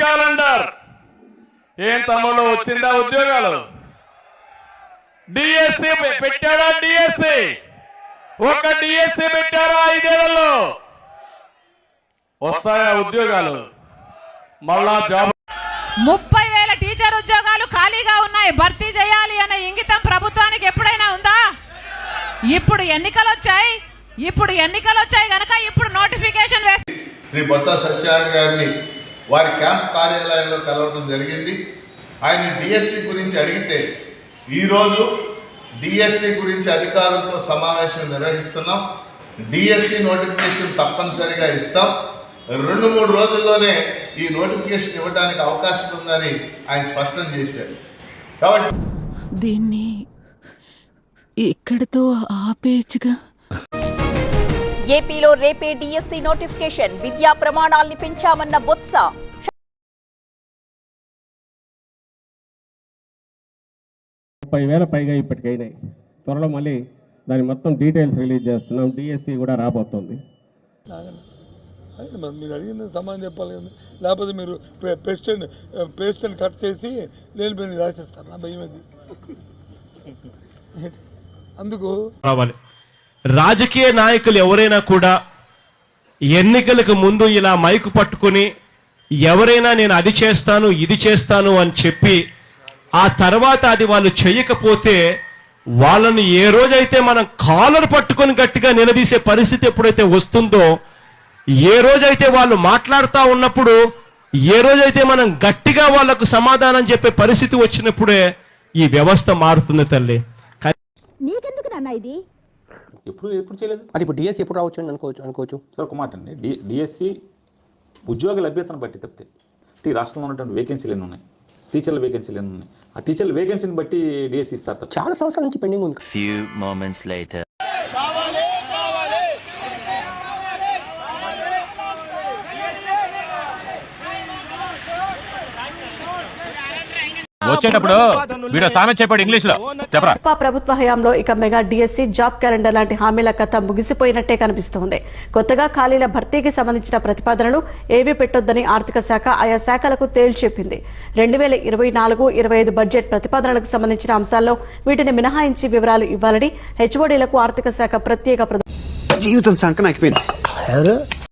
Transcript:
Calendar ఏం తమ్ముడు వచ్చిందా ఉద్యోగాలు? డిఎస్సి పెట్టాడా? డిఎస్సి ఒక డిఎస్సి పెట్టారా? 5 ఏళ్లలో వస్తాయా ఉద్యోగాలు? మళ్ళా జాబ్ 30,000 టీచర్ ఉద్యోగాలు ఖాళీగా ఉన్నాయి, భర్తీ చేయాలి అనే ఇంగితం ప్రభుత్వానికి ఎప్పుడైనా ఉందా? ఇప్పుడు ఎన్నికలు వచ్చాయి గనక ఇప్పుడు నోటిఫికేషన్ వేసి శ్రీ బొత్స సత్యనారాయణ గారిని వారి క్యాంప్ కార్యాలయంలో కలవడం జరిగింది. ఆయన డిఎస్సి గురించి అడిగితే ఈరోజు డిఎస్సి గురించి అధికారులతో సమావేశం నిర్వహిస్తున్నాం. డిఎస్సి నోటిఫికేషన్ తప్పనిసరిగా ఇస్తాం. 2-3 రోజుల్లోనే ఈ నోటిఫికేషన్ ఇవ్వడానికి అవకాశం ఉందని ఆయన స్పష్టం చేశారు. కాబట్టి దీన్ని ఇక్కడితో ఆపేయచ్చుగా. ఏపీలో రేపే డిఎస్సి నోటిఫికేషన్, విద్యా ప్రమాణాల్ని పెంచామన్న బొత్స. 30,000 పైగా ఇప్పటికైనాయి. త్వరలో మళ్ళీ దాని మొత్తం డీటెయిల్స్ రిలీజ్ చేస్తున్నాం. డిఎస్సి కూడా రాబోతుంది. మరి మీరు అడిగింది సమాధానం చెప్పాలి కదా, లేకపోతే మీరు పేస్ట్ని కట్ చేసి లేని పని రాసేస్తారు. నా భయం అది. అందుకు రావాలి. రాజకీయ నాయకులు ఎవరైనా కూడా ఎన్నికలకు ముందు ఇలా మైకు పట్టుకొని ఎవరైనా నేను అది చేస్తాను ఇది చేస్తాను అని చెప్పి ఆ తర్వాత అది వాళ్ళు చేయకపోతే వాళ్ళని ఏ రోజైతే మనం కాలర్ పట్టుకొని గట్టిగా నిలదీసే పరిస్థితి ఎప్పుడైతే వస్తుందో, ఏ రోజైతే వాళ్ళు మాట్లాడుతూ ఉన్నప్పుడు ఏ రోజైతే మనం గట్టిగా వాళ్లకు సమాధానం చెప్పే పరిస్థితి వచ్చినప్పుడే ఈ వ్యవస్థ మారుతుంది తల్లి. నీకెందుకు నాన్న ఇది? ఎప్పుడు చేయలేదు. అది ఇప్పుడు డిఎస్సి ఎప్పుడు రావచ్చు అని అనుకోవచ్చు సార్ ఒక మాట అండి, డిఎస్సి ఉద్యోగ లభ్యతను బట్టి తప్పితే ఈ రాష్ట్రంలో ఉన్నటువంటి వేకెన్సీలు ఎన్ని ఉన్నాయి, టీచర్ల వేకెన్సీలు ఎన్ని ఉన్నాయి, ఆ టీచర్ల వేకెన్సీని బట్టి డిఎస్సి ఇస్తారు. చాలా సంవత్సరాల నుంచి పెండింగ్ ఉంది. Few moments later. వచ్చేటప్పుడు వీడియో సామెత చెప్పాడు ఇంగ్లీష్ లో చెప్పరా. ప్రభుత్వ హయాంలో ఇక మెగా డిఎస్సి, జాబ్ క్యాలెండర్ లాంటి హామీల కథ ముగిసిపోయినట్టే కనిపిస్తోంది. కొత్తగా ఖాళీల భర్తీకి సంబంధించిన ప్రతిపాదనలు ఏవీ పెట్టొద్దని ఆర్థిక శాఖ ఆయా శాఖలకు తేల్చెప్పింది. 2024-25 బడ్జెట్ ప్రతిపాదనలకు సంబంధించిన అంశాల్లో వీటిని మినహాయించి వివరాలు ఇవ్వాలని హెచ్ఓడీలకు ఆర్థిక శాఖ ప్రత్యేక జీవితం సంకనాకిపోయింది.